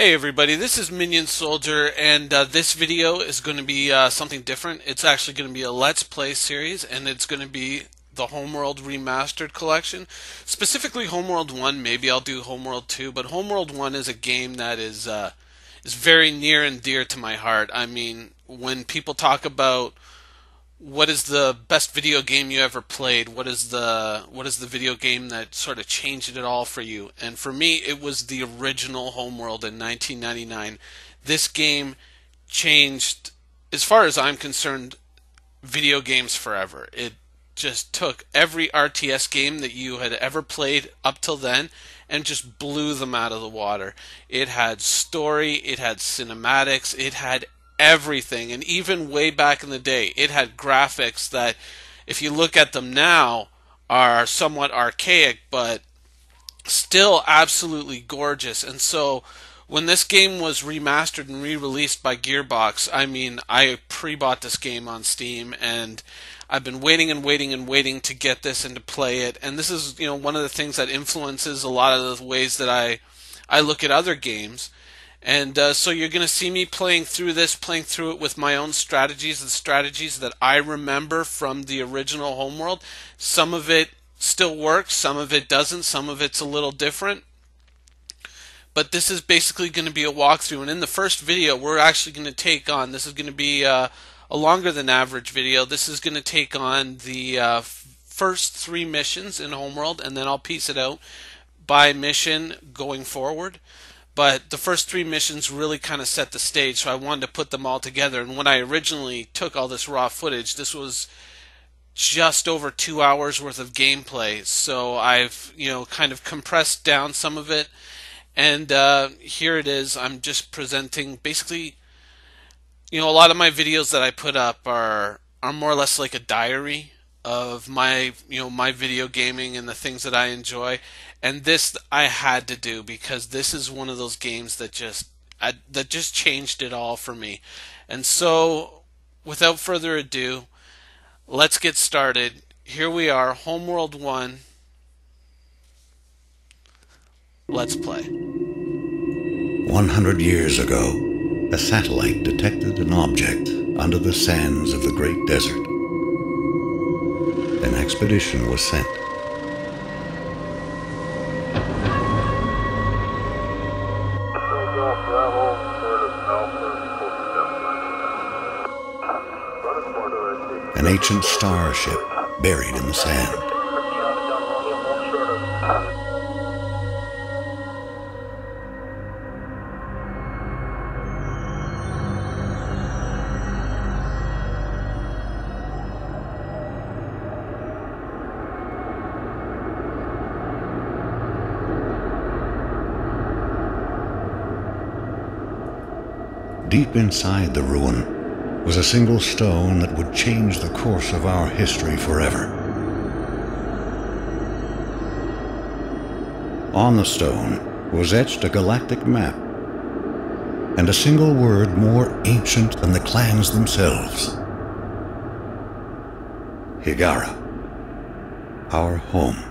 Hey everybody, this is Minion Soldier, and this video is going to be something different. It's actually going to be a Let's Play series, and it's going to be the Homeworld Remastered collection. Specifically Homeworld 1, maybe I'll do Homeworld 2, but Homeworld 1 is a game that is very near and dear to my heart. I mean, when people talk about what is the best video game you ever played? What is the video game that sort of changed it all for you? And for me, it was the original Homeworld in 1999. This game changed, as far as I'm concerned, video games forever. It just took every RTS game that you had ever played up till then and just blew them out of the water. It had story, it had cinematics, it had everything, and even way back in the day, it had graphics that, if you look at them now, are somewhat archaic, but still absolutely gorgeous. And so when this game was remastered and re-released by Gearbox, I mean, I pre-bought this game on Steam, and I've been waiting and waiting and waiting to get this and to play it. And this is, one of the things that influences a lot of the ways that I look at other games. And so you're going to see me playing through it with my own strategies, the strategies that I remember from the original Homeworld. Some of it still works, some of it doesn't, some of it's a little different. But this is basically going to be a walkthrough, and in the first video we're actually going to take on, this is going to be a longer than average video, this is going to take on the first 3 missions in Homeworld, and then I'll piece it out by mission going forward. But the first 3 missions really kind of set the stage, so I wanted to put them all together. And when I originally took all this raw footage, this was just over 2 hours worth of gameplay. So I've, kind of compressed down some of it. And here it is. I'm just presenting basically, a lot of my videos that I put up are more or less like a diary of my my video gaming and the things that I enjoy. And this I had to do because this is one of those games that just changed it all for me. And so without further ado, let's get started. Here we are, Homeworld 1. Let's play. 100 years ago, a satellite detected an object under the sands of the Great Desert. An expedition was sent. An ancient starship buried in the sand. Deep inside the ruin was a single stone that would change the course of our history forever. On the stone was etched a galactic map, and a single word more ancient than the clans themselves. Higara, our home.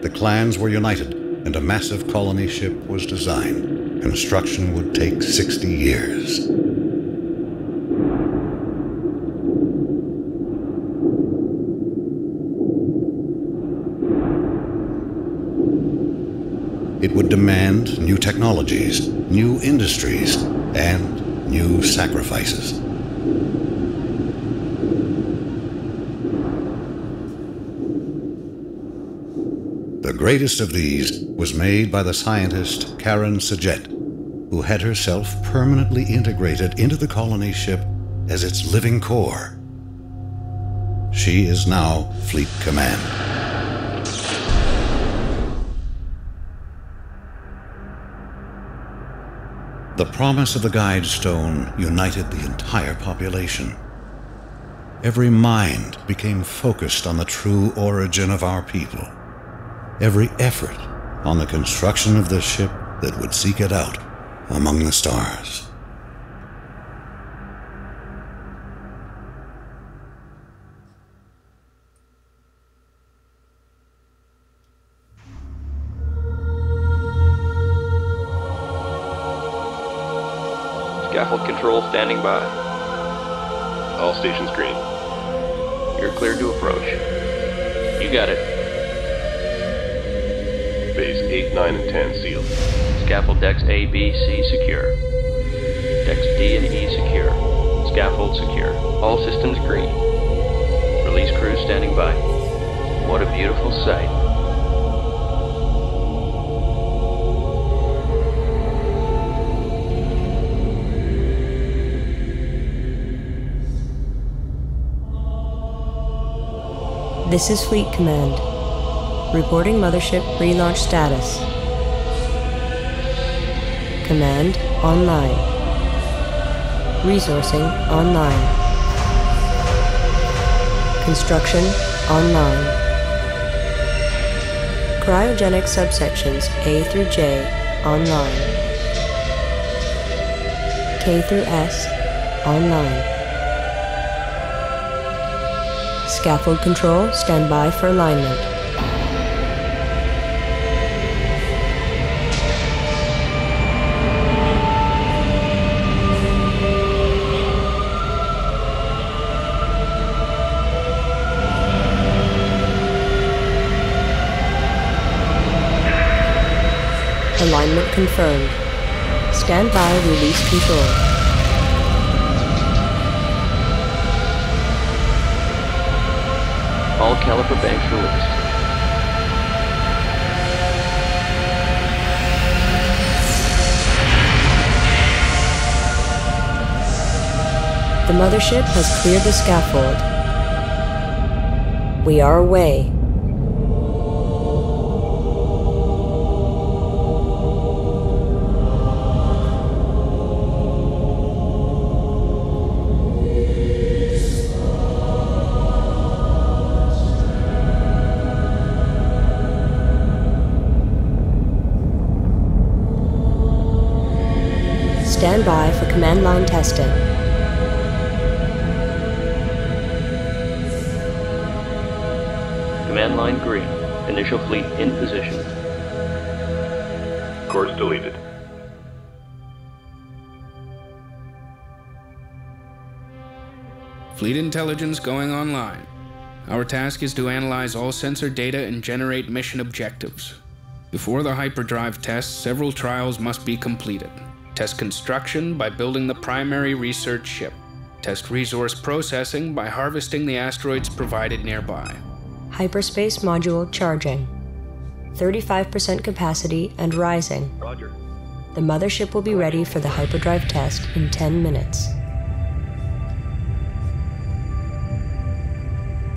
The clans were united, and a massive colony ship was designed. Construction would take 60 years. It would demand new technologies, new industries, and new sacrifices. The greatest of these was made by the scientist Karen Sajet, who had herself permanently integrated into the colony ship as its living core. She is now Fleet Command. The promise of the Guide Stone united the entire population. Every mind became focused on the true origin of our people. Every effort on the construction of the ship that would seek it out among the stars. Scaffold control standing by. All stations green. You're cleared to approach. You got it. Bays 8, 9, and 10 sealed. Scaffold decks A, B, C secure. Decks D and E secure. Scaffold secure. All systems green. Release crew standing by. What a beautiful sight. This is Fleet Command. Reporting Mothership relaunch status. Command online. Resourcing online. Construction online. Cryogenic subsections A through J online. K through S online. Scaffold control, stand by for alignment. Alignment confirmed. Stand by, release control. All caliper banks released. The mothership has cleared the scaffold. We are away. Stand by for command line testing. Command line green. Initial fleet in position. Course deleted. Fleet intelligence going online. Our task is to analyze all sensor data and generate mission objectives. Before the hyperdrive test, several trials must be completed. Test construction by building the primary research ship. Test resource processing by harvesting the asteroids provided nearby. Hyperspace module charging. 35% capacity and rising. Roger. The mothership will be ready for the hyperdrive test in 10 minutes.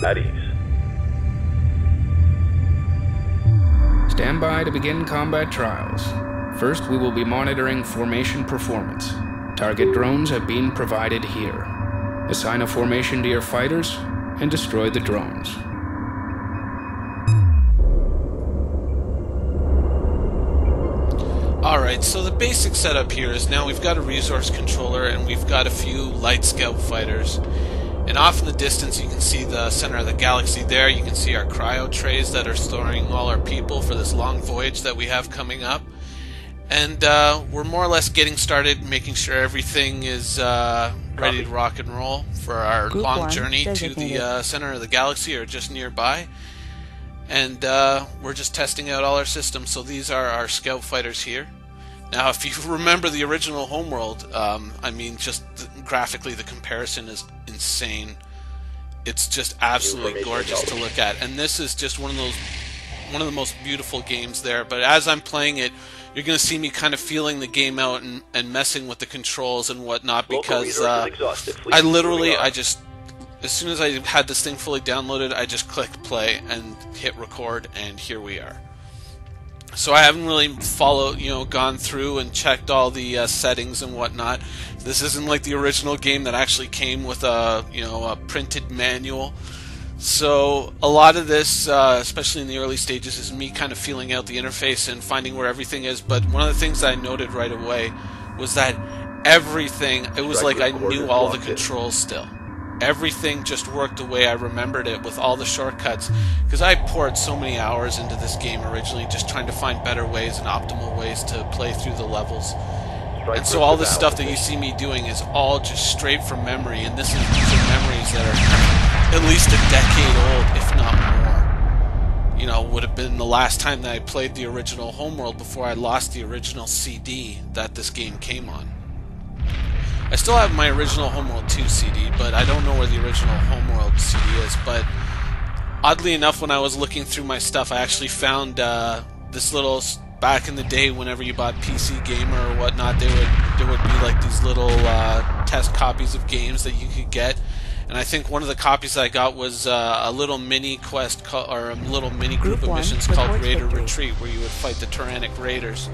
At ease. Stand by to begin combat trials. First, we will be monitoring formation performance. Target drones have been provided here. Assign a formation to your fighters and destroy the drones. Alright, so the basic setup here is now we've got a resource controller and we've got a few light scout fighters. And off in the distance you can see the center of the galaxy there. You can see our cryo trays that are storing all our people for this long voyage that we have coming up. And we're more or less getting started, making sure everything is ready to rock and roll for our long journey to the center of the galaxy or just nearby. And we're just testing out all our systems. So these are our scout fighters here. Now, if you remember the original Homeworld, I mean, just graphically the comparison is insane. It's just absolutely gorgeous to look at. And this is just one of the most beautiful games there. But as I'm playing it, you're going to see me kind of feeling the game out and messing with the controls and whatnot, because I just, as soon as I had this thing fully downloaded, I just clicked play and hit record, and here we are. So I haven't really gone through and checked all the settings and whatnot. This isn't like the original game that actually came with a printed manual. So a lot of this, especially in the early stages, is me kind of feeling out the interface and finding where everything is. But one of the things that I noted right away was that everything, it was like I knew all the controls still. Everything just worked the way I remembered it with all the shortcuts, because I poured so many hours into this game originally just trying to find better ways and optimal ways to play through the levels. And so all this stuff that you see me doing is all just straight from memory, and these are memories that are at least a decade old, if not more. You know, would have been the last time that I played the original Homeworld before I lost the original CD that this game came on. I still have my original Homeworld 2 CD, but I don't know where the original Homeworld CD is. But oddly enough, when I was looking through my stuff, I actually found this little, back in the day, whenever you bought PC Gamer or whatnot, there would be like these little test copies of games that you could get. And I think one of the copies that I got was a little mini quest or a little mini group of missions called Raider Retreat, where you would fight the Tyrannic Raiders.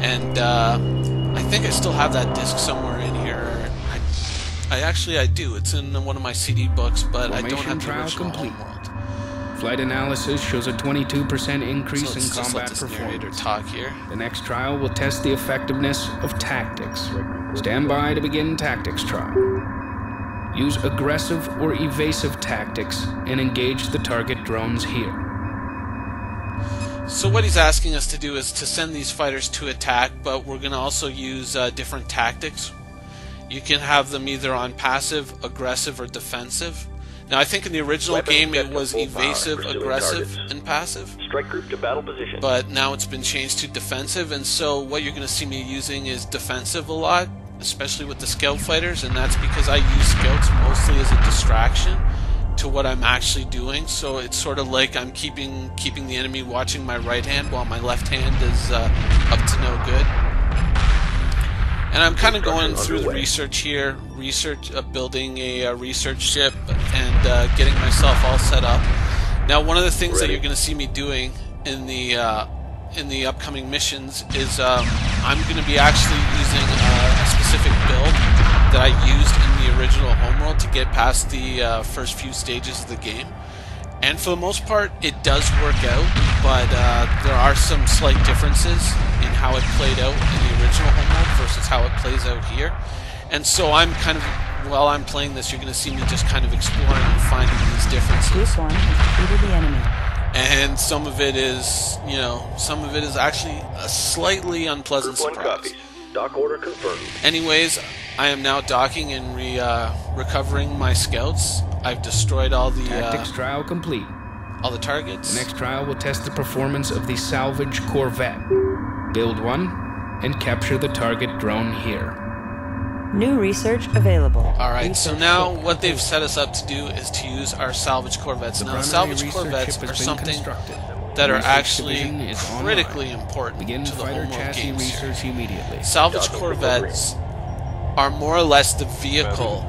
And I think I still have that disc somewhere in here. I do. It's in one of my CD books, but I don't have the original Homeworld. Flight analysis shows a 22% increase in combat performance. Talk here. The next trial will test the effectiveness of tactics. Stand by to begin tactics trial. Use aggressive or evasive tactics and engage the target drones here. So what he's asking us to do is to send these fighters to attack, but we're going to also use different tactics. You can have them either on passive, aggressive, or defensive. Now I think in the original game it was evasive, aggressive, and passive. Strike group to battle position. But now it's been changed to defensive, and so what you're going to see me using is defensive a lot, especially with the scout fighters, and that's because I use scouts mostly as a distraction to what I'm actually doing. So it's sort of like I'm keeping the enemy watching my right hand while my left hand is up to no good. And I'm kind of going through the research here, building a research ship and getting myself all set up. Now, one of the things that you're going to see me doing in the upcoming missions is I'm going to be actually using a specific build that I used in the original Homeworld to get past the first few stages of the game. And for the most part, it does work out, but there are some slight differences in how it played out in the original Homeworld versus how it plays out here. And so I'm kind of, while I'm playing this, you're going to see me just kind of exploring and finding these differences. Group 1 has defeated the enemy. And some of it is, some of it is actually a slightly unpleasant Group 1 surprise. copies. Dock order confirmed. Anyways, I am now docking and recovering my scouts. I've destroyed all the Tactics trial complete. all the targets. The next trial will test the performance of the salvage corvette. Build one and capture the target drone here. New research available. Alright, so now what they've set us up to do is to use our salvage corvettes. Now, salvage corvettes are something that are actually critically important Begin to the fighter Homeworld chassis game series. research immediately. Salvage corvettes are more or less the vehicle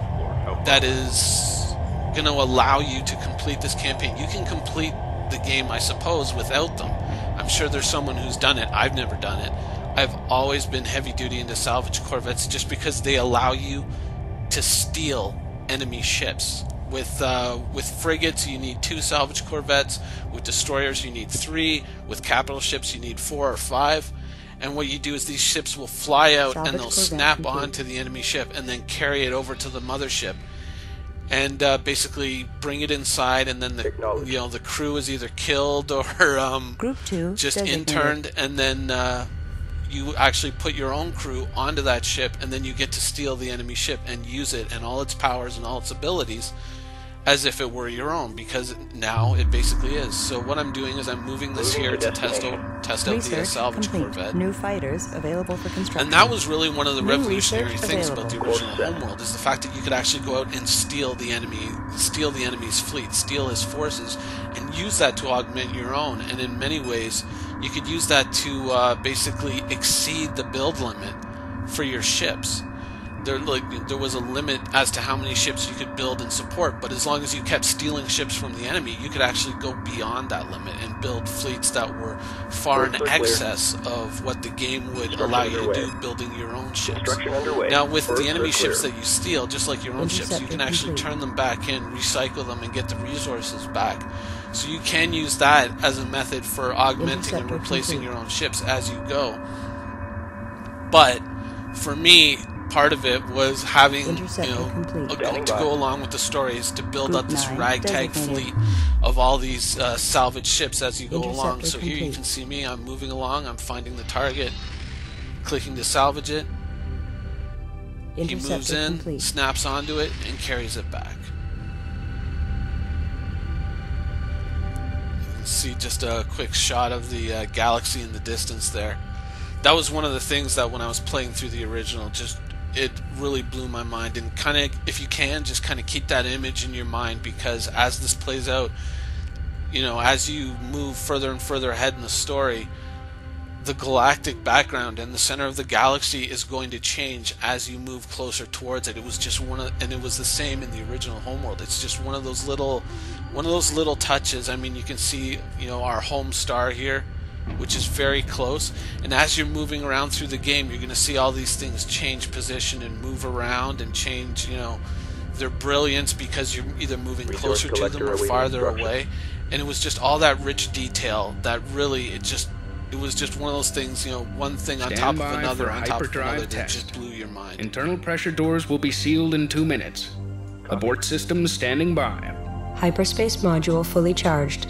that is going to allow you to complete this campaign. You can complete the game, I suppose, without them. I'm sure there's someone who's done it. I've never done it. I've always been heavy duty into salvage corvettes just because they allow you to steal enemy ships. With frigates, you need 2 salvage corvettes. With destroyers, you need 3. With capital ships, you need 4 or 5. And what you do is these ships will fly out and they'll snap onto the enemy ship and then carry it over to the mothership. And basically bring it inside, and then the crew is either killed or Group 2 just designated. interned, and then you actually put your own crew onto that ship, and then you get to steal the enemy ship and use it and all its powers and all its abilities as if it were your own, because now it basically is. So what I'm doing is I'm moving this here to test out the Research salvage complete. corvette. New fighters available for construction. And that was really one of the New revolutionary research things about the available. original Homeworld, is the fact that you could actually go out and steal the enemy's fleet, steal his forces, and use that to augment your own. And in many ways, you could use that to basically exceed the build limit for your ships. there was a limit as to how many ships you could build and support, but as long as you kept stealing ships from the enemy, you could actually go beyond that limit and build fleets that were far in excess of what the game would allow you to do, building your own ships. Now, with the enemy ships that you steal, just like your own ships, you can actually turn them back in, recycle them, and get the resources back. So you can use that as a method for augmenting and replacing your own ships as you go. But for me, part of it was having, to go along with the story, is to build up this ragtag fleet of all these salvage ships as you go along. So here you can see me, I'm moving along, I'm finding the target, clicking to salvage it. He moves in, snaps onto it, and carries it back. You can see just a quick shot of the galaxy in the distance there. That was one of the things that when I was playing through the original, it really blew my mind. And kind of, if you can, just kind of keep that image in your mind, because as this plays out, as you move further and further ahead in the story, the galactic background and the center of the galaxy is going to change as you move closer towards it. It was just and it was the same in the original Homeworld. It's just one of those little touches. I mean, you can see, our home star here, which is very close, and as you're moving around through the game, you're going to see all these things change position and move around and change, their brilliance, because you're either moving closer to them or farther away. And it was just all that rich detail that really, it was just one of those things, one thing on top of another on top of another that just blew your mind. Internal pressure doors will be sealed in 2 minutes. Abort systems standing by. Hyperspace module fully charged.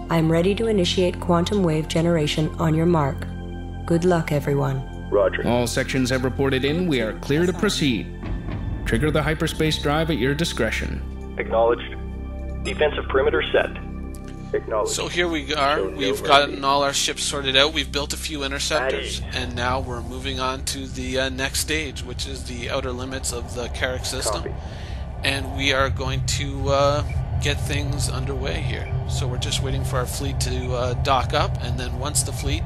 I am ready to initiate quantum wave generation on your mark. Good luck, everyone. Roger. All sections have reported in. We are clear to proceed. Trigger the hyperspace drive at your discretion. Acknowledged. Defensive perimeter set. Acknowledged. So here we are. We've gotten all our ships sorted out. We've built a few interceptors, and now we're moving on to the next stage, which is the outer limits of the Kharak system. Copy. And we are going to get things underway here. So we're just waiting for our fleet to dock up, and then once the fleet,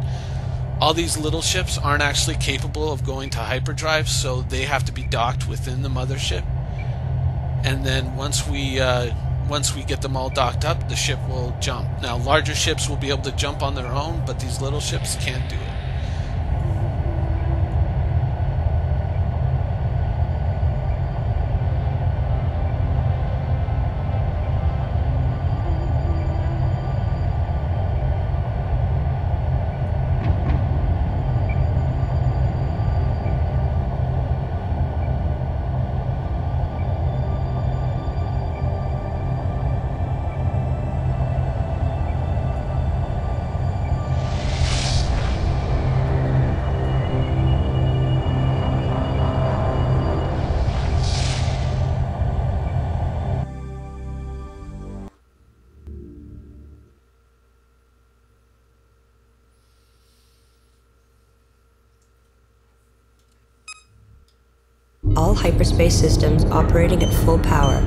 all these little ships aren't actually capable of going to hyperdrive, so they have to be docked within the mothership. And then once we get them all docked up, the ship will jump. Now, larger ships will be able to jump on their own, but these little ships can't do it. All hyperspace systems operating at full power.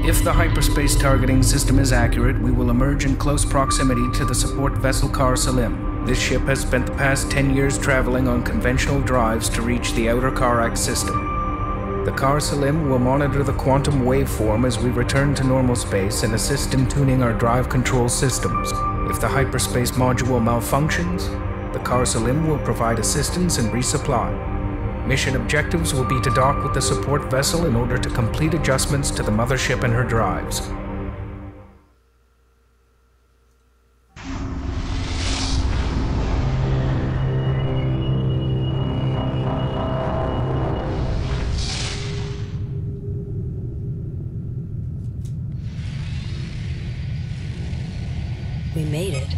If the hyperspace targeting system is accurate, we will emerge in close proximity to the support vessel Kar Salim. This ship has spent the past 10 years traveling on conventional drives to reach the outer Kharak system. The Kar Salim will monitor the quantum waveform as we return to normal space and assist in tuning our drive control systems. If the hyperspace module malfunctions, the Kar Salim will provide assistance and resupply. Mission objectives will be to dock with the support vessel in order to complete adjustments to the mothership and her drives. We made it.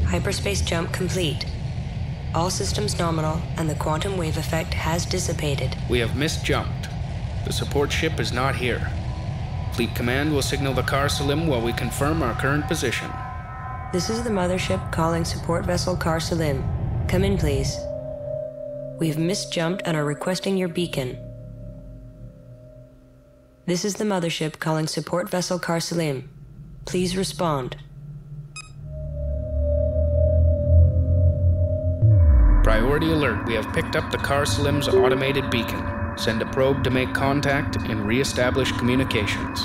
Hyperspace jump complete. All systems nominal, and the quantum wave effect has dissipated. We have misjumped. The support ship is not here. Fleet Command will signal the Kar Salim while we confirm our current position. This is the mothership calling support vessel Kar Salim. Come in, please. We have misjumped and are requesting your beacon. This is the mothership calling support vessel Kar Salim. Please respond. Priority alert. We have picked up the Car Slim's automated beacon. Send a probe to make contact and re-establish communications.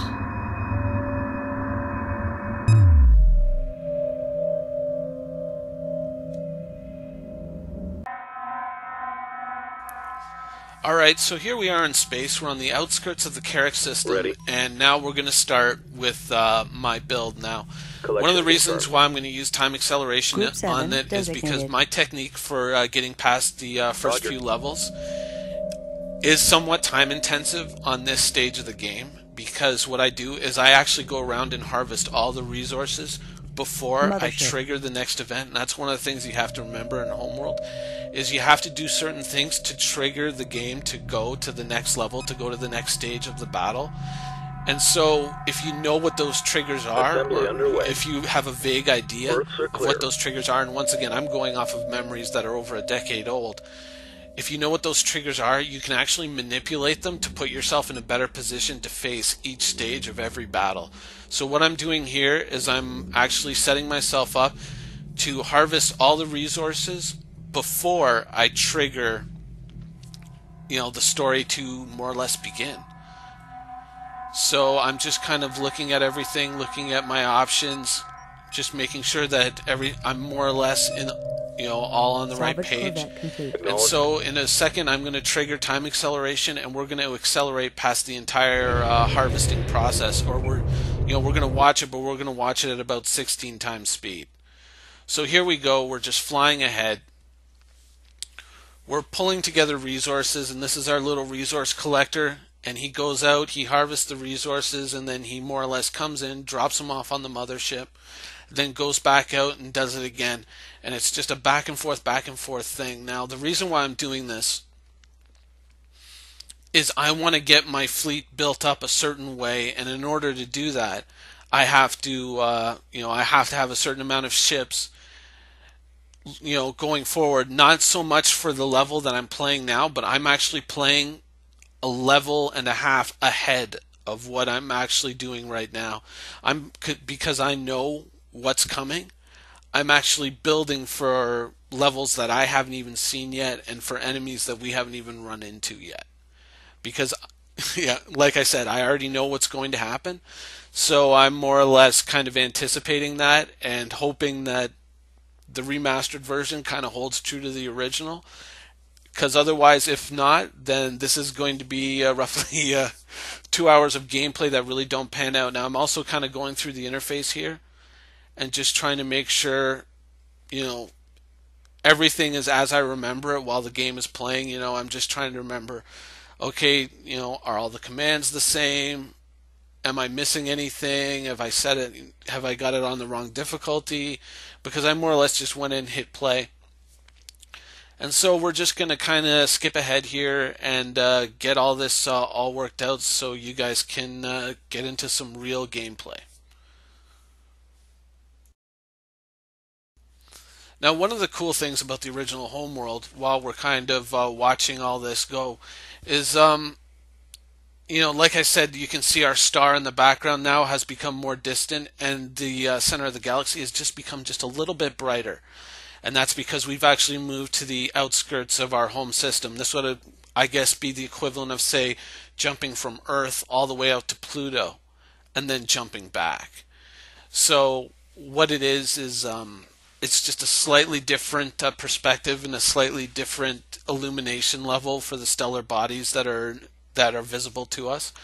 Alright, so here we are in space. We're on the outskirts of the Kharak system. Ready. And now we're going to start with my build now. Collection One of the reasons confirmed. why I'm going to use time acceleration Group 7 on it is because designated. my technique for getting past the first Roger. few levels is somewhat time intensive on this stage of the game, because what I do is I actually go around and harvest all the resources before I Mothership. trigger the next event. And that's one of the things you have to remember in Homeworld, is you have to do certain things to trigger the game to go to the next level, to go to the next stage of the battle. And so if you know what those triggers are, Assembly or underway. if you have a vague idea Berths are of clear. what those triggers are, and once again I'm going off of memories that are over a decade old, if you know what those triggers are, you can actually manipulate them to put yourself in a better position to face each stage of every battle. So what I'm doing here is I'm actually setting myself up to harvest all the resources before I trigger, the story to more or less begin. So I'm just kind of looking at everything, looking at my options, just making sure that I'm more or less in, all on the right Salvage page. Corvette complete. And so in a second I'm going to trigger time acceleration, and we're going to accelerate past the entire harvesting process, or we're going to watch it, but we're going to watch it at about 16 times speed. So here we go, we're just flying ahead. We're pulling together resources, and this is our little resource collector, and he goes out, he harvests the resources, and then he more or less comes in, drops them off on the mothership, then goes back out and does it again. And it's just a back and forth thing. Now, the reason why I'm doing this is I want to get my fleet built up a certain way, and in order to do that, I have to, have a certain amount of ships, going forward. Not so much for the level that I'm playing now, but I'm actually playing a level and a half ahead of what I'm actually doing right now. Because I know what's coming, I'm actually building for levels that I haven't even seen yet, and for enemies that we haven't even run into yet. Because, like I said, I already know what's going to happen, so I'm more or less kind of anticipating that and hoping that the remastered version kind of holds true to the original. Because otherwise, if not, then this is going to be roughly 2 hours of gameplay that really don't pan out. Now, I'm also kind of going through the interface here and just trying to make sure, everything is as I remember it while the game is playing. I'm just trying to remember, okay, are all the commands the same? Am I missing anything? Have I set it? Have I got it on the wrong difficulty? Because I more or less just went in, hit play. And so we're just going to kind of skip ahead here and get all this all worked out so you guys can get into some real gameplay. Now, one of the cool things about the original Homeworld, while we're kind of watching all this go, is, like I said, you can see our star in the background now has become more distant, and the center of the galaxy has just become just a little bit brighter. And that's because we've actually moved to the outskirts of our home system. This would, I guess, be the equivalent of, say, jumping from Earth all the way out to Pluto and then jumping back. So what it is it's just a slightly different perspective and a slightly different illumination level for the stellar bodies that are visible to us.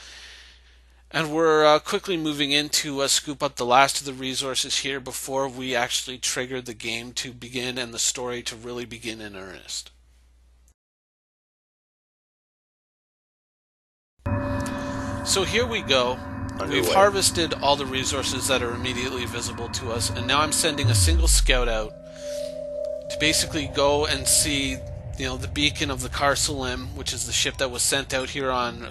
And we're quickly moving in to scoop up the last of the resources here before we actually trigger the game to begin and the story to really begin in earnest. So here we go. Underway. We've harvested all the resources that are immediately visible to us, and now I'm sending a single scout out to basically go and see the beacon of the Car Salim, which is the ship that was sent out here on,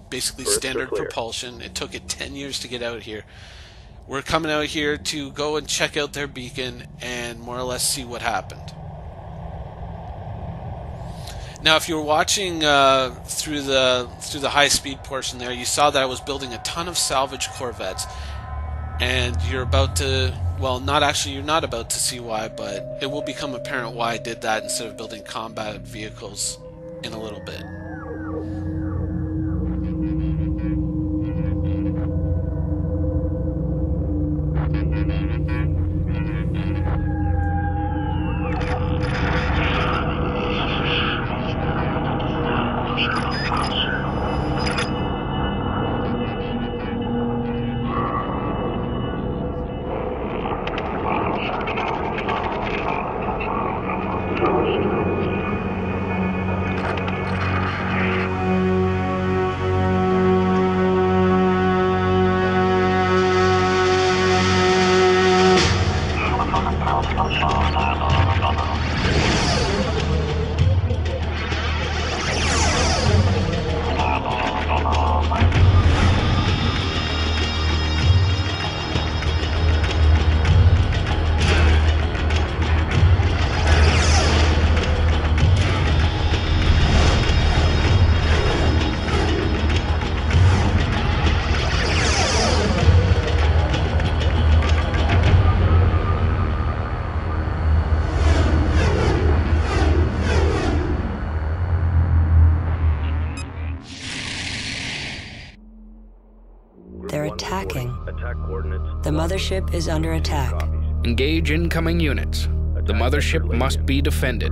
basically Berths are standard clear. propulsion. It took it 10 years to get out here. We're coming out here to go and check out their beacon and more or less see what happened. Now, if you were watching through the high-speed portion there, you saw that I was building a ton of salvage corvettes. and you're about to, well, you're not about to see why, but it will become apparent why I did that instead of building combat vehicles in a little bit. They're attacking. The mothership is under attack. Engage incoming units. The mothership must be defended.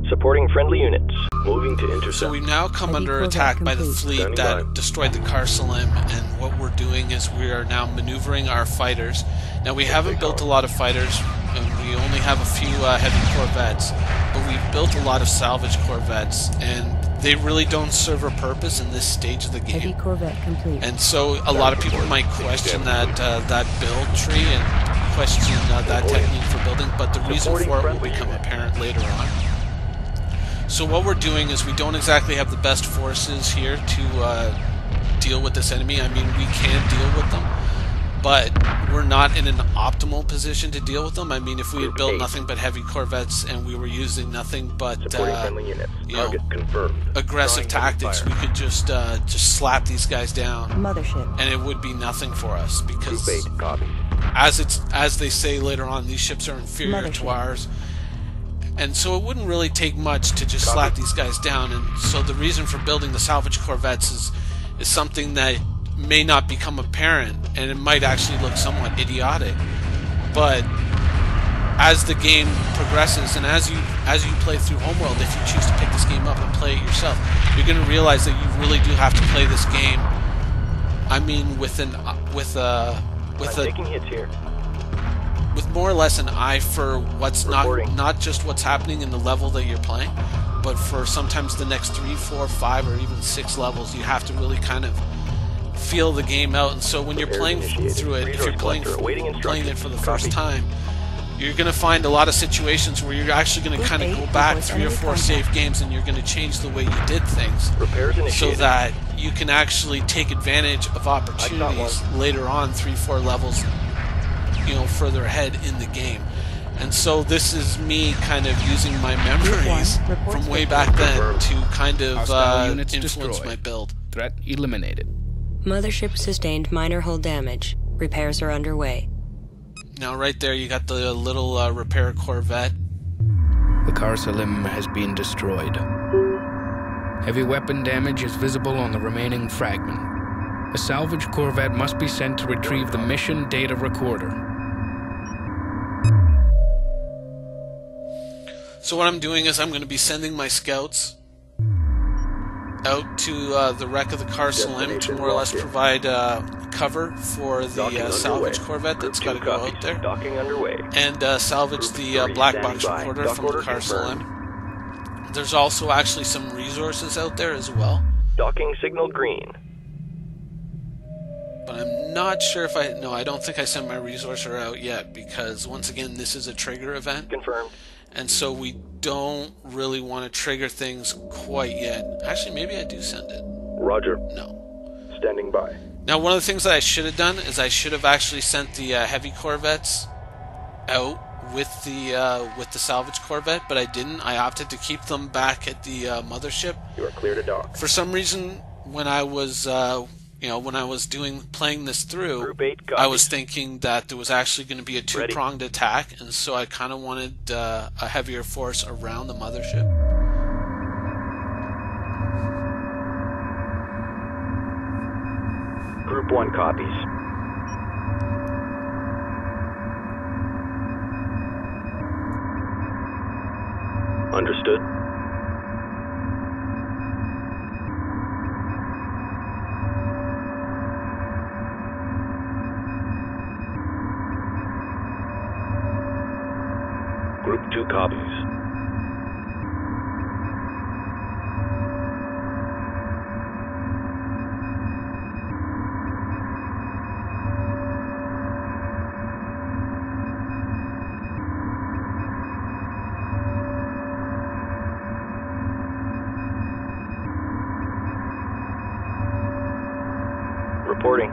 Supporting friendly units. Moving to intercept. So we now come under attack by the fleet that destroyed the Karsalim, and what we're doing is we are now maneuvering our fighters. Now we haven't built a lot of fighters, and we only have a few heavy corvettes, but we've built a lot of salvage corvettes, and they really don't serve a purpose in this stage of the game. Heavy corvette complete. And so a lot of people might question that build tree and question that technique for building, but the reason for it will become apparent later on. So what we're doing is we don't exactly have the best forces here to deal with this enemy. I mean, we can deal with them, but we're not in an optimal position to deal with them. I mean, if we had built nothing but heavy corvettes and we were using nothing but you know, aggressive tactics, we could just slap these guys down, Mothership. and it would be nothing for us, because as they say later on, these ships are inferior to ours. And so it wouldn't really take much to just slap these guys down. And so the reason for building the salvage corvettes is something that may not become apparent, and it might actually look somewhat idiotic. But as the game progresses, and as you play through Homeworld, if you choose to pick this game up and play it yourself, you're going to realize that you really do have to play this game. I mean, with taking hits here. With more or less an eye for what's not just what's happening in the level that you're playing, but for sometimes the next 3, 4, 5, or even 6 levels, you have to really kind of feel the game out. And so when you're playing through it, if you're playing it for the first time, you're going to find a lot of situations where you're actually going to kind of go back 3 or 4 save games, and you're going to change the way you did things, so that you can actually take advantage of opportunities later on 3, 4 levels, you know, further ahead in the game. And so this is me kind of using my memories from way back then to kind of influence my build. Threat eliminated. Mothership sustained minor hull damage. Repairs are underway. Now right there you got the little repair corvette. The Karsalim has been destroyed. Heavy weapon damage is visible on the remaining fragment. A salvage corvette must be sent to retrieve the mission data recorder. So what I'm doing is I'm going to be sending my scouts out to the wreck of the Karsalim to more or less provide cover for the salvage corvette that's got to go out there, and salvage the black box recorder from the Karsalim. There's also actually some resources out there as well. Docking signal green. But I'm not sure if I don't think I sent my resourcer out yet, because once again this is a trigger event. Confirmed. And so we don't really want to trigger things quite yet. Actually, maybe I do send it. Roger. No. Standing by. Now, one of the things that I should have done is I should have actually sent the heavy corvettes out with the salvage corvette, but I didn't. I opted to keep them back at the mothership. You are clear to dock. For some reason, when I was when I was playing this through, Group 8 I was copies. thinking that there was actually going to be a two-pronged attack, and so I kind of wanted a heavier force around the mothership. Group 1 copies. Understood. Group 2 copies. Reporting.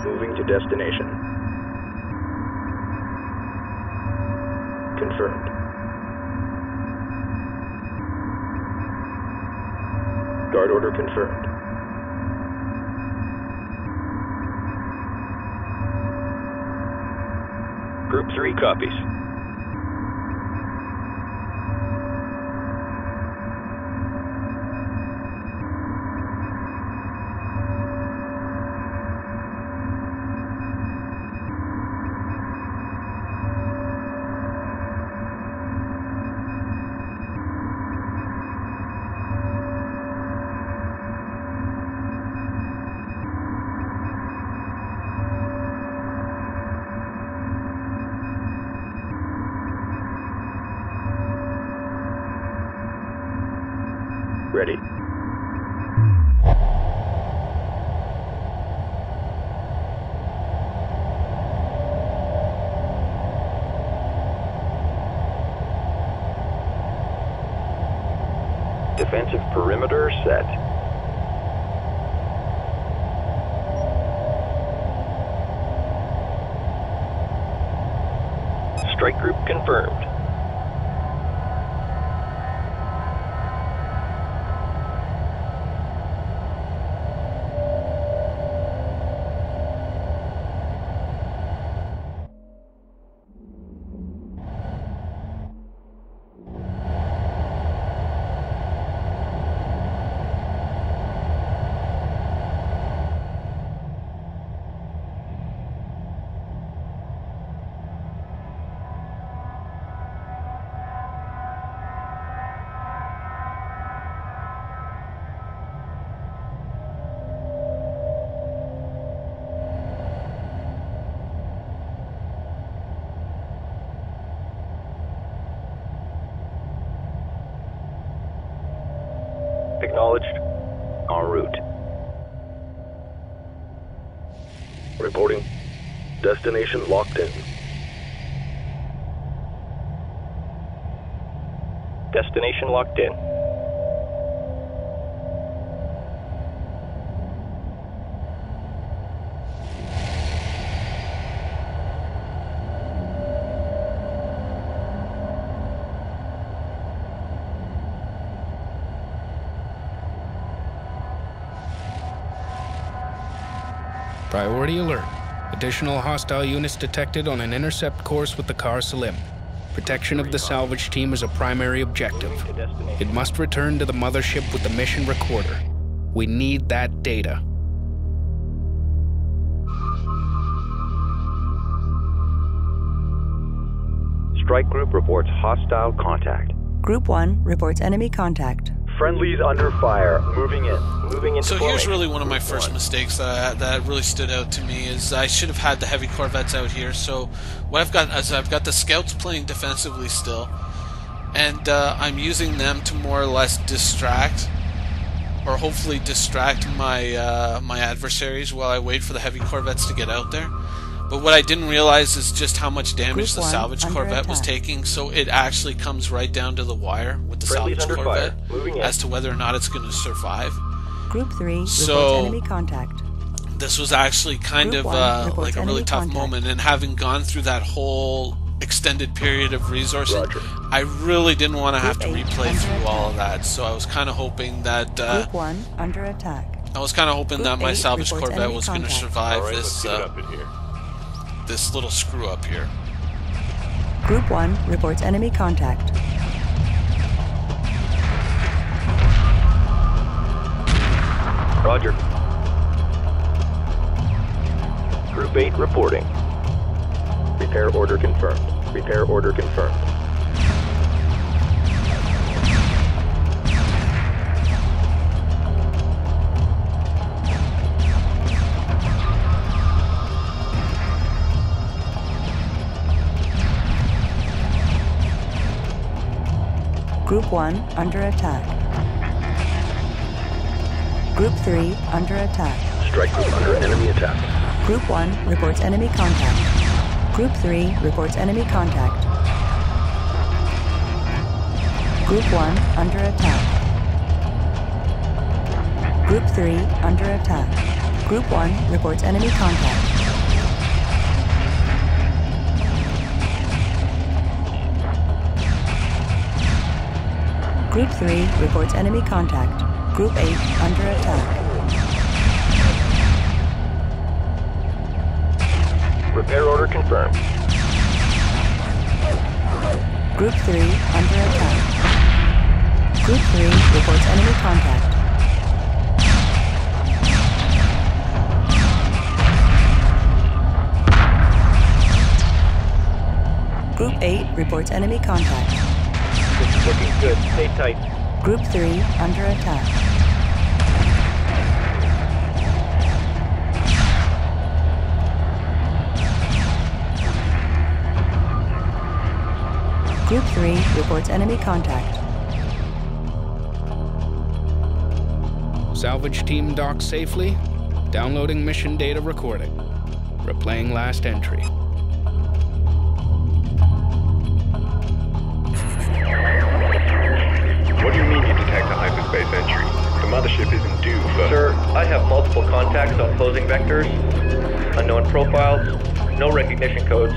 Moving to destination. Confirmed. Guard order confirmed. Group 3 copies. Ready. Defensive perimeter set. Strike group confirmed. Acknowledged. En route. Reporting. Destination locked in. Destination locked in. Priority alert. Additional hostile units detected on an intercept course with the Khar Salim. Protection of the salvage team is a primary objective. It must return to the mothership with the mission recorder. We need that data. Strike group reports hostile contact. Group 1 reports enemy contact. Friendlies under fire. Moving in. Moving into So here's formation. really one of my first mistakes that really stood out to me is I should have had the heavy corvettes out here. So what I've got is I've got the scouts playing defensively still, and I'm using them to more or less distract, or hopefully distract my my adversaries while I wait for the heavy corvettes to get out there. But what I didn't realize is just how much damage Group the 1 salvage under corvette was attack. taking, so it actually comes right down to the wire with the Friendlies salvage under corvette fire. Moving in. as to whether or not it's going to survive. Group 3 reports So- enemy contact. This was actually kind Group of 1 reports like a really enemy tough contact. moment, and having gone through that whole extended period of resourcing. Roger. I really didn't want to have to Group eight replay under through all of attack. that, so I was kind of hoping that Group 1 under attack. my Group salvage 8 reports Corvette enemy was going to contact. survive Alright, let's this give it up in here. this little screw up here. Group 1 reports enemy contact. Roger. Group 8 reporting. Repair order confirmed. Repair order confirmed. Group 1 under attack. Group 3 under attack. Strike group under enemy attack. Group 1 reports enemy contact. Group 3 reports enemy contact. Group 1 under attack. Group 3 under attack. Group 1 reports enemy contact. Group 3 reports enemy contact. Group 8 under attack. Repair order confirmed. Group 3 under attack. Group 3 reports enemy contact. Group 8 reports enemy contact. This is looking good. Stay tight. Group 3 under attack. Group 3 reports enemy contact. Salvage team docks safely. Downloading mission data recording. Replaying last entry. What do you mean you detect a hyperspace entry? The mothership isn't due for... Sir, I have multiple contacts on closing vectors, unknown profiles, no recognition codes.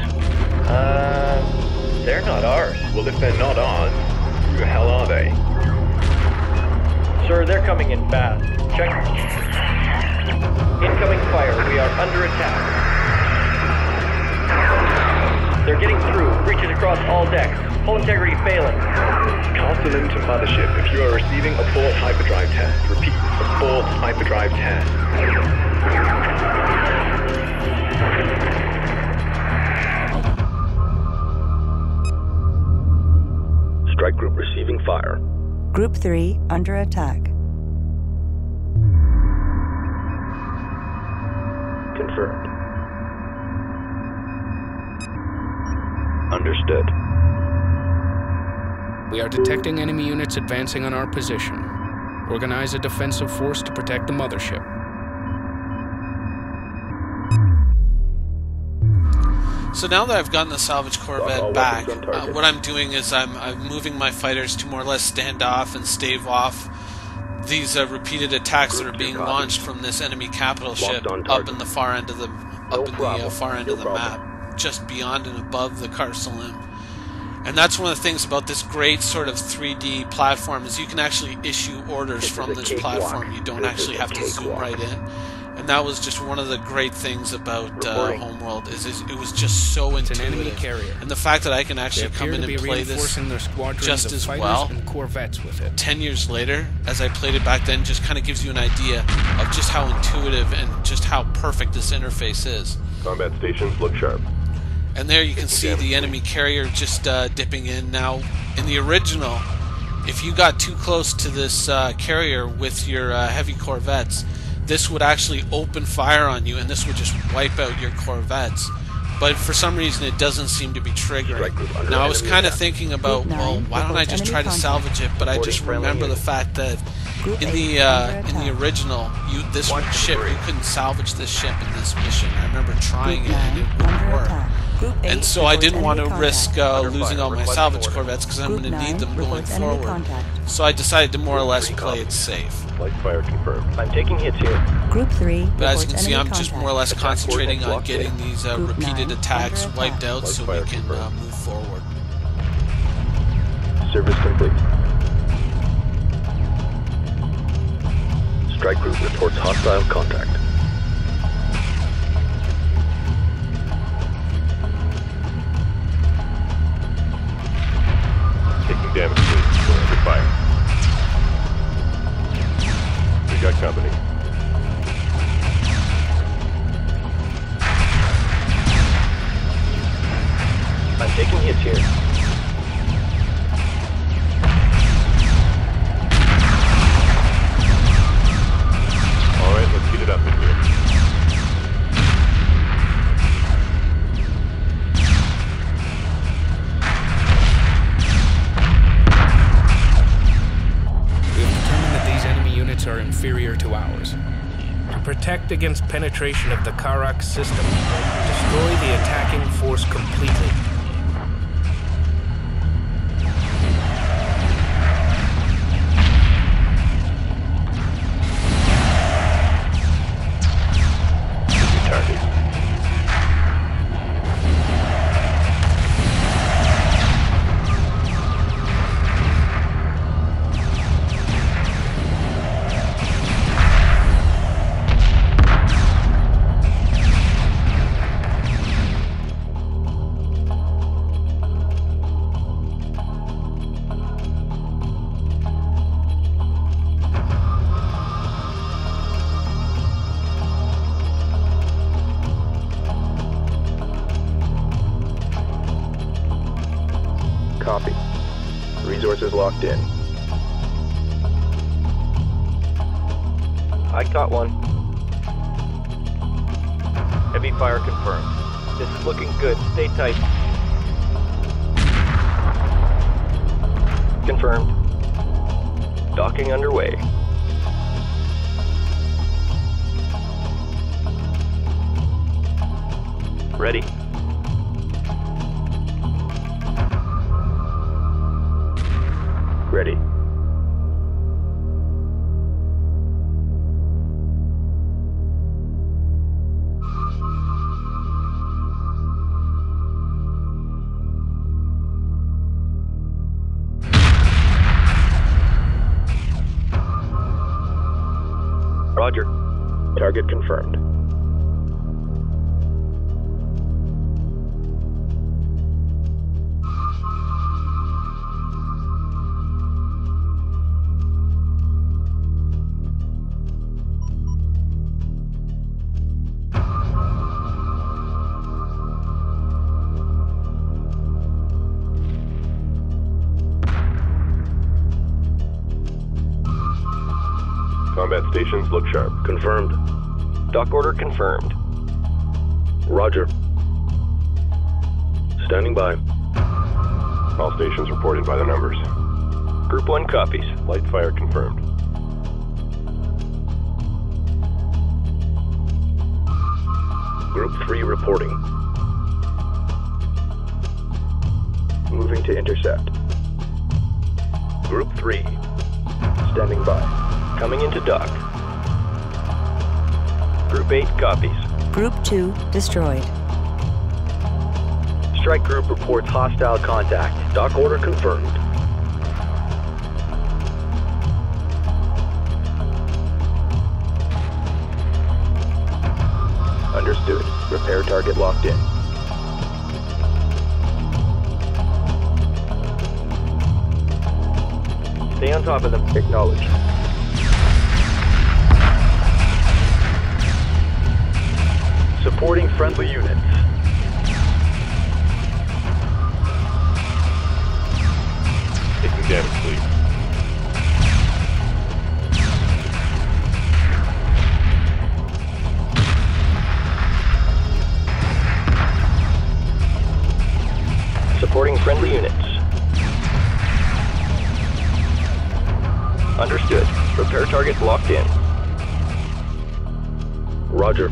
They're not ours. Well, if they're not ours, who the hell are they? Sir, they're coming in fast. Check. Incoming fire. We are under attack. They're getting through. Breaches across all decks. Hull integrity failing. Castle into mothership if you are receiving a fourth hyperdrive test. Repeat, a fourth hyperdrive test. Strike group receiving fire. Group 3 under attack. Confirmed. Understood. We are detecting enemy units advancing on our position. Organize a defensive force to protect the mothership. So now that I've gotten the salvage Corvette back, what I'm doing is I'm moving my fighters to more or less stand off and stave off these repeated attacks that are being launched from this enemy capital ship up in the far end of the map, just beyond and above the Carcelim. And that's one of the things about this great sort of 3D platform is you can actually issue orders from this platform. You don't actually have to zoom right in. And that was just one of the great things about Homeworld is it was just so intuitive. It's an enemy carrier. And the fact that I can actually come in and play this just as well and corvettes with it. 10 years later, as I played it back then, just kind of gives you an idea of just how intuitive and just how perfect this interface is. Combat stations, look sharp. And there you can see the enemy carrier just dipping in. Now, in the original, if you got too close to this carrier with your heavy corvettes, this would actually open fire on you, and this would just wipe out your corvettes. But for some reason, it doesn't seem to be triggering. Now, I was kind of thinking about, well, why don't I just try to salvage it? But I just remember the fact that in the original, this ship, you couldn't salvage this ship in this mission. I remember trying it, and it wouldn't work. And so I didn't want to risk losing all my salvage corvettes because I'm going to need them going forward. So I decided to more or less play it safe. Light fire confirmed. I'm taking hits here. Group 3 But as you can reports see, I'm just more or less concentrating on getting these repeated attacks wiped out so we can move forward. Service complete. Strike group reports hostile contact. Taking damage, please. Go under fire. We got company. I'm taking hits here. Alright, let's heat it up in here. We have determined that these enemy units are inferior to ours. To protect against penetration of the Kharak system, destroy the attacking force completely. Copy. Resources locked in. I caught one. Heavy fire confirmed. This is looking good. Stay tight. Confirmed. Docking underway. Ready. Ready. Roger. Target confirmed. Combat stations look sharp. Confirmed. Dock order confirmed. Roger. Standing by. All stations reported by the numbers. Group 1 copies. Light fire confirmed. Group 3 reporting. Moving to intercept. Group 3. Standing by. Coming into dock. Group 8 copies. Group 2 destroyed. Strike group reports hostile contact. Dock order confirmed. Understood. Repair target locked in. Stay on top of them. Acknowledged. Supporting friendly units. Taking damage, please. Supporting friendly units. Understood. Repair target locked in. Roger.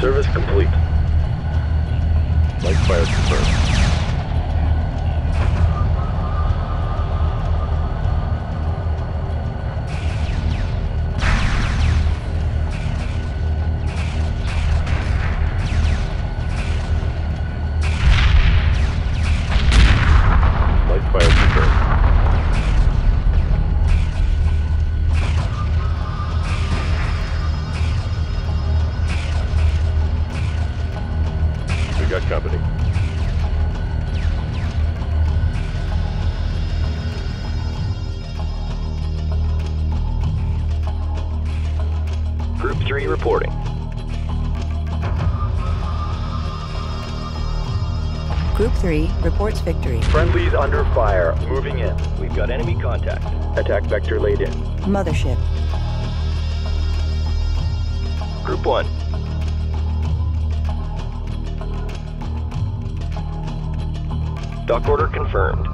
Service complete. Light fire confirmed. Light fire confirmed. We got company. Group 3 reporting. Group 3 reports victory. Friendlies under fire. Moving in. We've got enemy contact. Attack vector laid in. Mothership. Group 1. Dock order confirmed.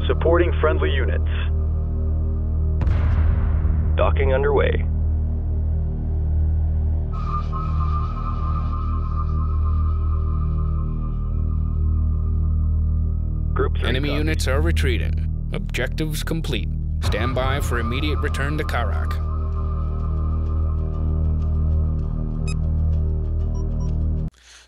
Supporting friendly units. Docking underway. Group 3 Enemy copy. units are retreating. Objectives complete. Stand by for immediate return to Kharak.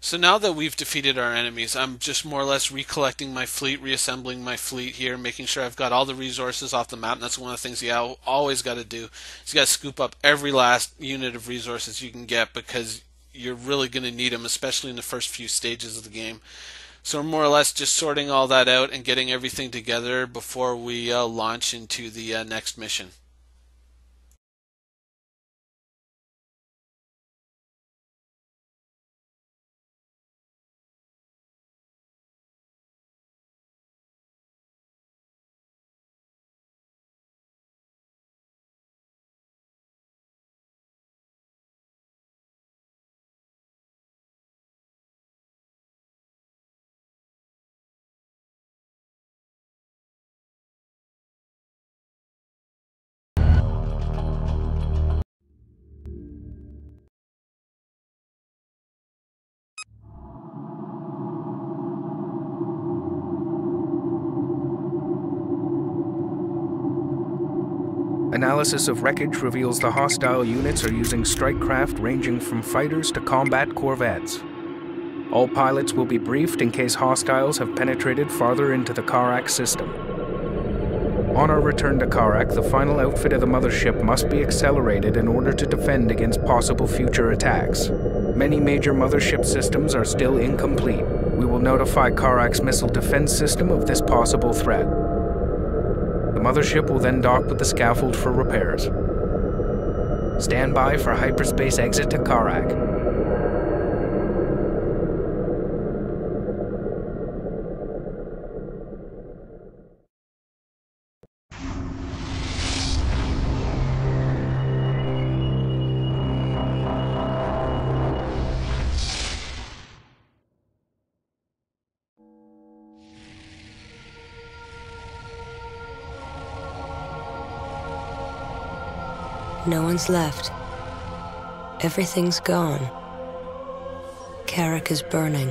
So now that we've defeated our enemies, I'm just more or less recollecting my fleet, reassembling my fleet here, making sure I've got all the resources off the map. And that's one of the things you always got to do. Is you got to scoop up every last unit of resources you can get, because you're really going to need them, especially in the first few stages of the game. So we're more or less just sorting all that out and getting everything together before we launch into the next mission. Analysis of wreckage reveals the hostile units are using strike craft ranging from fighters to combat corvettes. All pilots will be briefed in case hostiles have penetrated farther into the Kharak system. On our return to Kharak, the final outfit of the mothership must be accelerated in order to defend against possible future attacks. Many major mothership systems are still incomplete. We will notify Kharak's missile defense system of this possible threat. The mothership will then dock with the scaffold for repairs. Stand by for hyperspace exit to Kharak. No one's left. Everything's gone. Kharak is burning.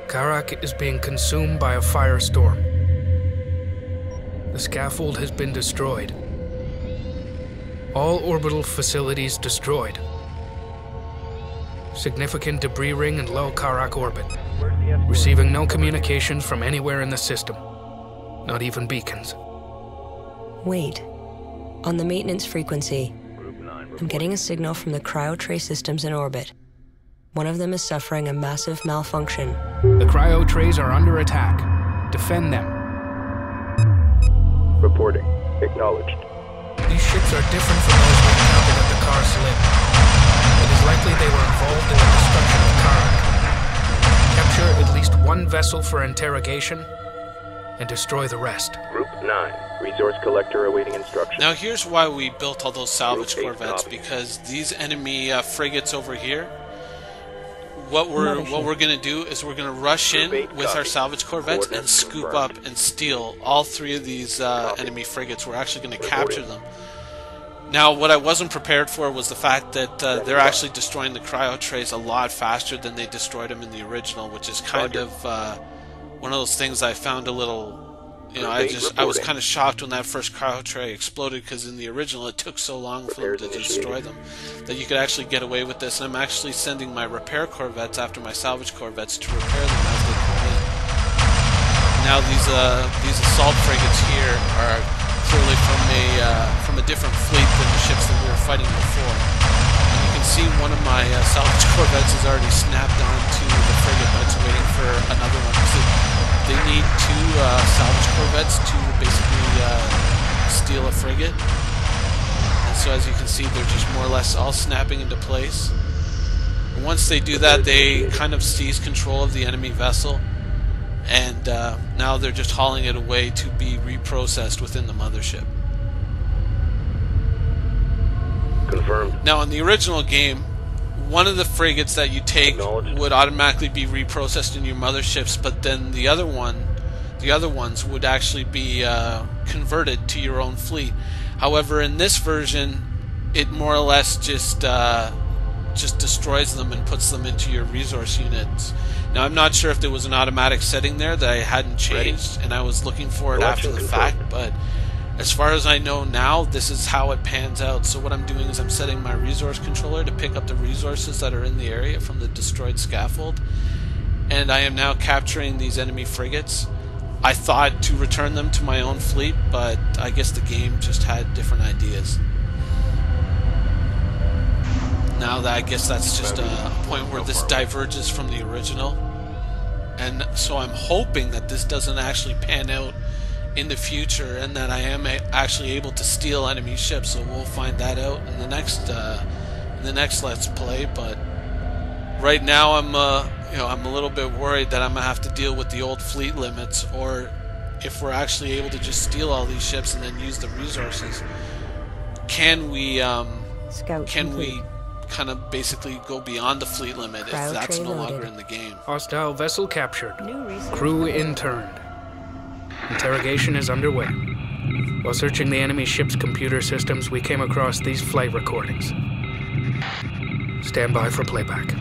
Kharak is being consumed by a firestorm. The scaffold has been destroyed. All orbital facilities destroyed. Significant debris ring in low Kharak orbit. Receiving no communications from anywhere in the system. Not even beacons. Wait. On the maintenance frequency, I'm getting a signal from the cryo tray systems in orbit. One of them is suffering a massive malfunction. The cryo trays are under attack. Defend them. Reporting. Acknowledged. These ships are different from those we encountered at the Car Slim. It is likely they were involved in the destruction of Kharak. Capture at least one vessel for interrogation and destroy the rest. Group 9. Resource collector awaiting instructions. Now here's why we built all those salvage Group 8 corvettes, copy. because these enemy frigates over here, what we're gonna do is we're gonna rush in Group 8 with our copy. salvage corvettes and Coordinates scoop confirmed. up and steal all three of these enemy frigates. We're actually gonna capture them. Now, what I wasn't prepared for was the fact that they're actually destroying the cryo trays a lot faster than they destroyed them in the original, which is kind of one of those things I found a little... You know, I was kind of shocked when that first cryo tray exploded, because in the original it took so long for them to destroy them that you could actually get away with this. And I'm actually sending my repair corvettes after my salvage corvettes to repair them as they come in. Now these assault frigates here are clearly from a different fleet than the ships that we were fighting before. And you can see one of my salvage corvettes is already snapped onto the frigate, but it's waiting for another one. They need two salvage corvettes to basically steal a frigate. And so as you can see, they're just more or less all snapping into place. And once they do that, they kind of seize control of the enemy vessel. And now they're just hauling it away to be reprocessed within the mothership. Confirmed. Now, in the original game, one of the frigates that you take would automatically be reprocessed in your motherships, but then the other ones would actually be converted to your own fleet. However, in this version, it more or less just destroys them and puts them into your resource units. Now, I'm not sure if there was an automatic setting there that I hadn't changed, and I was looking for it after the fact, but as far as I know now, this is how it pans out. So what I'm doing is I'm setting my resource controller to pick up the resources that are in the area from the destroyed scaffold, and I am now capturing these enemy frigates. I thought to return them to my own fleet, but I guess the game just had different ideas. Now that I guess that's just a point where this diverges from the original, and so I'm hoping that this doesn't actually pan out in the future, and that I am actually able to steal enemy ships. So we'll find that out in the next Let's Play. But right now, I'm a little bit worried that I'm gonna have to deal with the old fleet limits, or if we're actually able to just steal all these ships and then use the resources, can we kind of basically go beyond the fleet limit if that's no longer in the game? Hostile vessel captured. Crew interned. Interrogation is underway. While searching the enemy ship's computer systems, we came across these flight recordings. Stand by for playback.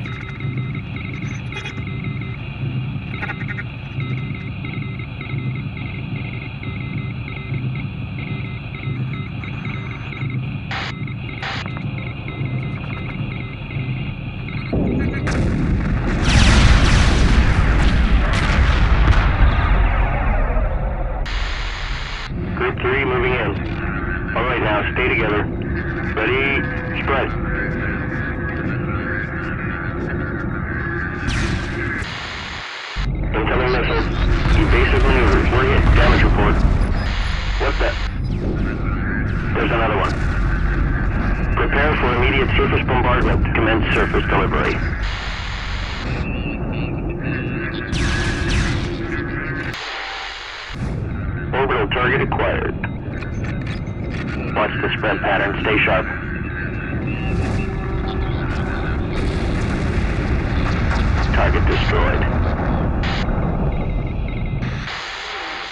Stay together. Ready, spread. Incoming missiles. Evasive maneuvers. We're hit. Damage report. What's that? There's another one. Prepare for immediate surface bombardment. Commence surface delivery. Orbital target acquired. Watch the spread pattern. Stay sharp. Target destroyed.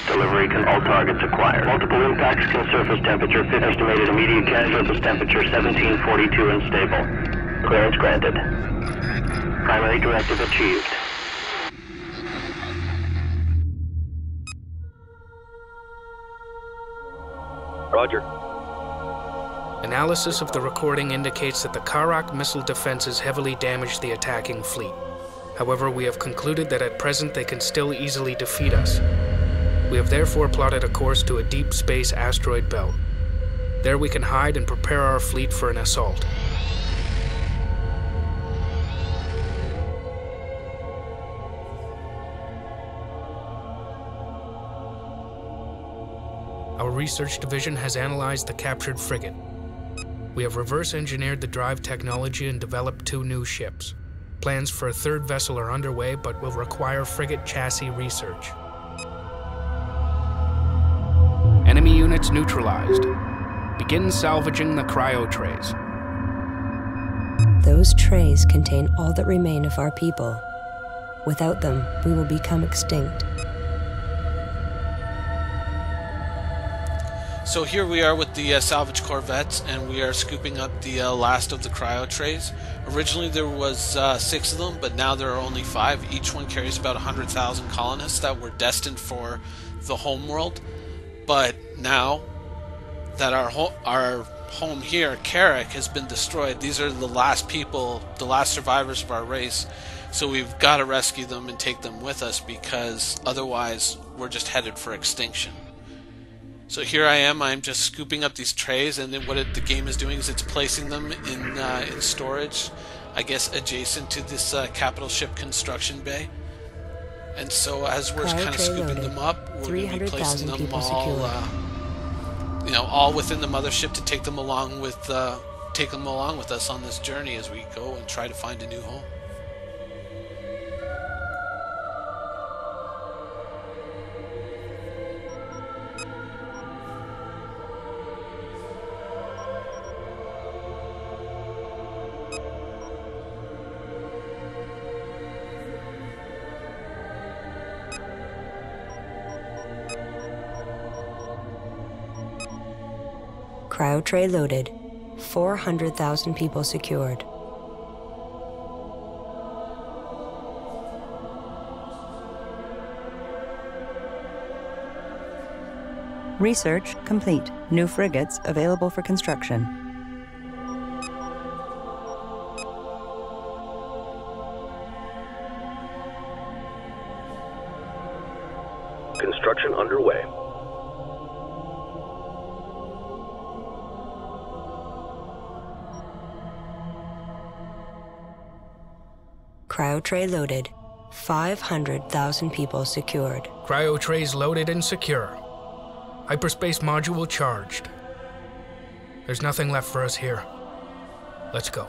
Delivery can all targets acquired. Multiple impacts can surface temperature. Estimated immediate surface temperature 1742 and stable. Clearance granted. Primary directive achieved. Roger. Analysis of the recording indicates that the Kharak missile defenses heavily damaged the attacking fleet. However, we have concluded that at present they can still easily defeat us. We have therefore plotted a course to a deep space asteroid belt. There we can hide and prepare our fleet for an assault. Our research division has analyzed the captured frigate. We have reverse engineered the drive technology and developed 2 new ships. Plans for a 3rd vessel are underway, but will require frigate chassis research. Enemy units neutralized. Begin salvaging the cryo trays. Those trays contain all that remain of our people. Without them, we will become extinct. So here we are with the salvage corvettes, and we are scooping up the last of the cryo trays. Originally there was 6 of them, but now there are only 5. Each one carries about 100,000 colonists that were destined for the homeworld. But now that our home here, Kharak, has been destroyed, these are the last people, the last survivors of our race. So we've got to rescue them and take them with us, because otherwise we're just headed for extinction. So here I am, I'm just scooping up these trays, and then what the game is doing is it's placing them in storage, I guess adjacent to this capital ship construction bay. And so as we're kind of scooping them up, we're going to be placing them all, all within the mothership to take them along with us on this journey as we go and try to find a new home. Cryo tray loaded. 400,000 people secured. Research complete. New frigates available for construction. Construction underway. Cryo tray loaded. 500,000 people secured. Cryo trays loaded and secure. Hyperspace module charged. There's nothing left for us here. Let's go.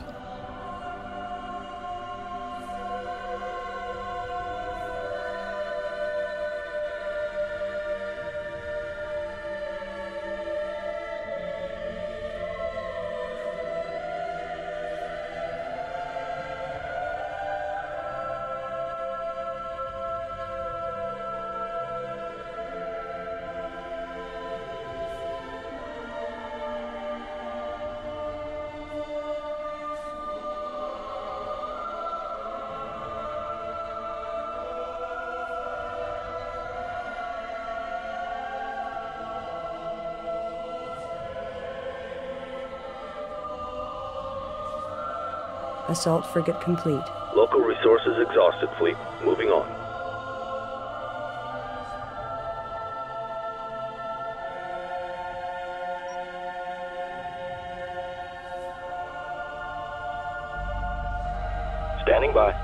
Assault frigate complete. Local resources exhausted, fleet. Moving on. Standing by.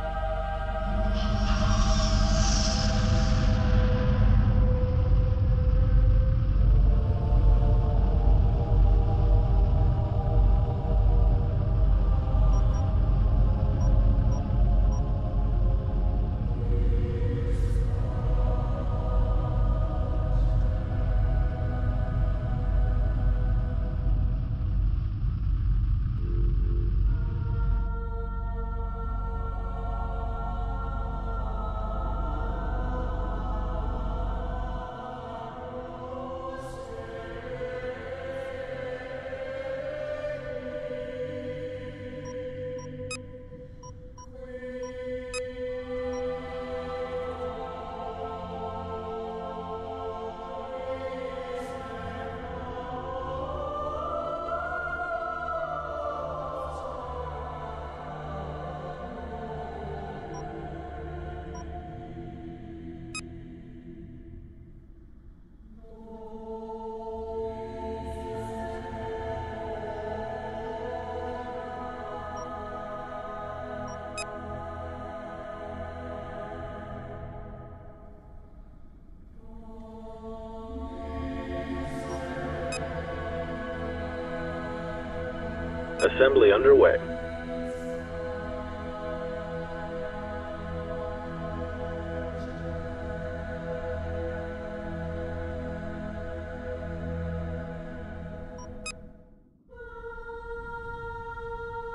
Assembly underway.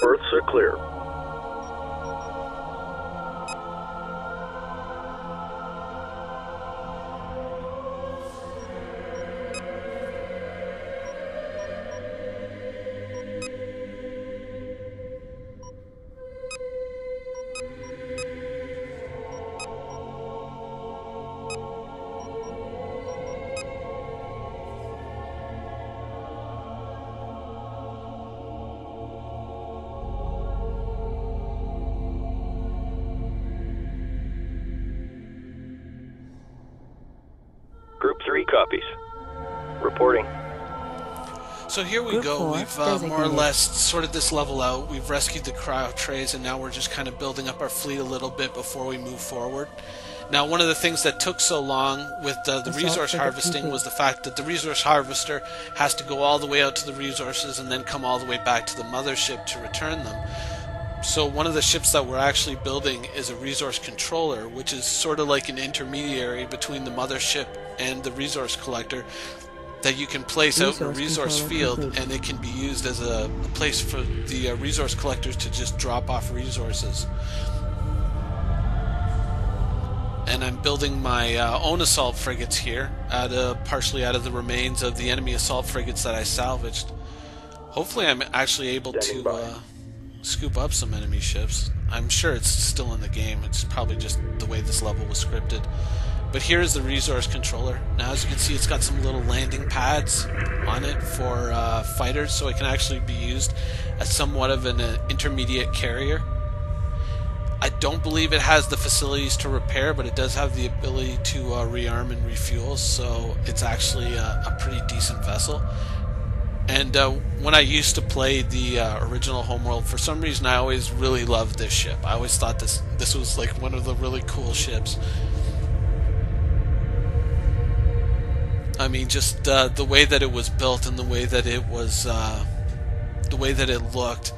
Berths are clear. 3 copies. Reporting. So here we Group go. 4 We've more or designated. less sorted this level out. We've rescued the cryo trays, and now we're just kind of building up our fleet a little bit before we move forward. Now, one of the things that took so long with the Assault resource frigate harvesting complete. was the fact that the resource harvester has to go all the way out to the resources and then come all the way back to the mothership to return them. So one of the ships that we're actually building is a resource controller, which is sort of like an intermediary between the mothership and the resource collector, that you can place out in a resource field, and it can be used as a place for the resource collectors to just drop off resources. And I'm building my own assault frigates here, partially out of the remains of the enemy assault frigates that I salvaged. Hopefully I'm actually able to scoop up some enemy ships. I'm sure it's still in the game. It's probably just the way this level was scripted. But here is the resource controller. Now, as you can see, it's got some little landing pads on it for fighters, so it can actually be used as somewhat of an intermediate carrier. I don't believe it has the facilities to repair, but it does have the ability to rearm and refuel, so it's actually a pretty decent vessel. And when I used to play the original Homeworld, for some reason I always really loved this ship. I always thought this was like one of the really cool ships. I mean, just the way that it was built and the way that it was, the way that it looked,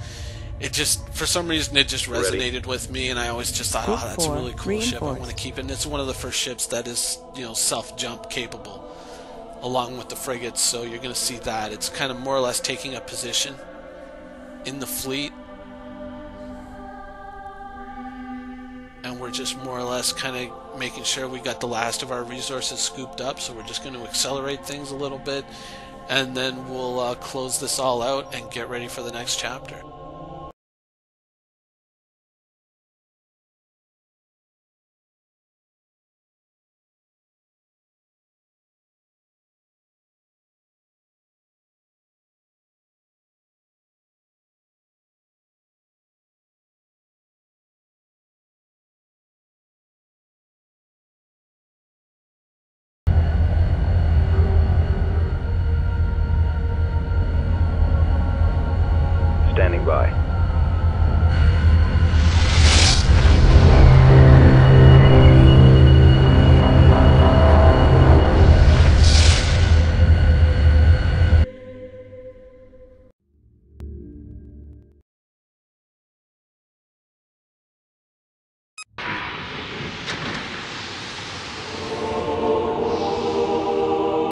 it just, for some reason, it just resonated with me, and I always just thought, oh, that's a really cool ship. I want to keep it. And it's one of the first ships that is, self-jump capable, along with the frigates. So you're going to see that it's kind of more or less taking a position in the fleet, and we're just more or less kind of making sure we got the last of our resources scooped up. So we're just going to accelerate things a little bit, and then we'll close this all out and get ready for the next chapter. Standing by.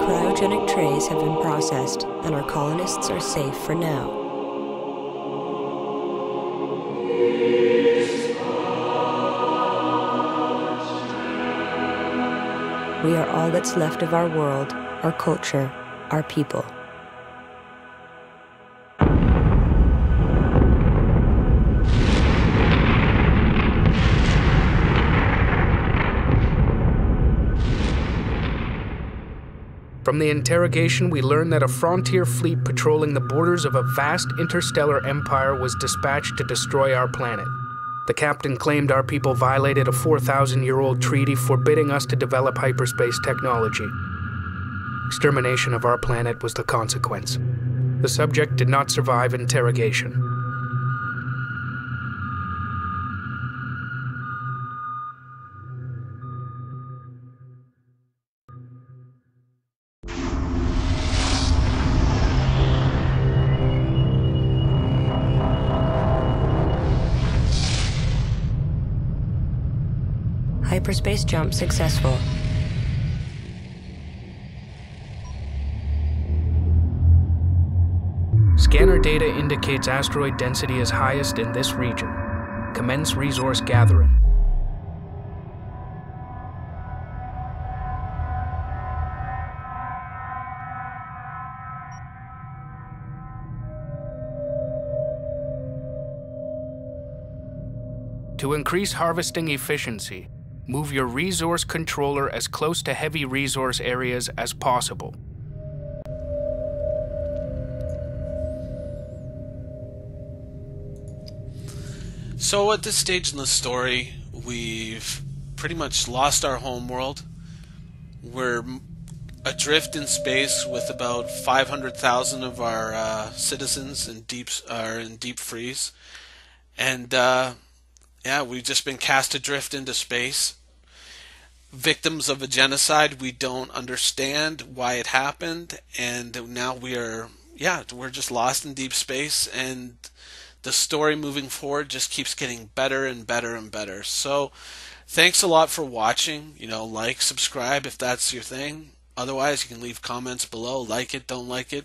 Cryogenic trays have been processed, and our colonists are safe for now. We are all that's left of our world, our culture, our people. From the interrogation, we learned that a frontier fleet patrolling the borders of a vast interstellar empire was dispatched to destroy our planet. The captain claimed our people violated a 4,000-year-old treaty forbidding us to develop hyperspace technology. Extermination of our planet was the consequence. The subject did not survive interrogation. Hyperspace jump successful. Scanner data indicates asteroid density is highest in this region. Commence resource gathering. To increase harvesting efficiency, move your resource controller as close to heavy resource areas as possible. So at this stage in the story, we've pretty much lost our homeworld. We're adrift in space with about 500,000 of our citizens in deep freeze, and yeah, we've just been cast adrift into space. Victims of a genocide. We don't understand why it happened, and now we're just lost in deep space, and the story moving forward just keeps getting better and better and better. So thanks a lot for watching. Like, subscribe if that's your thing. Otherwise, you can leave comments below. Like it, don't like it.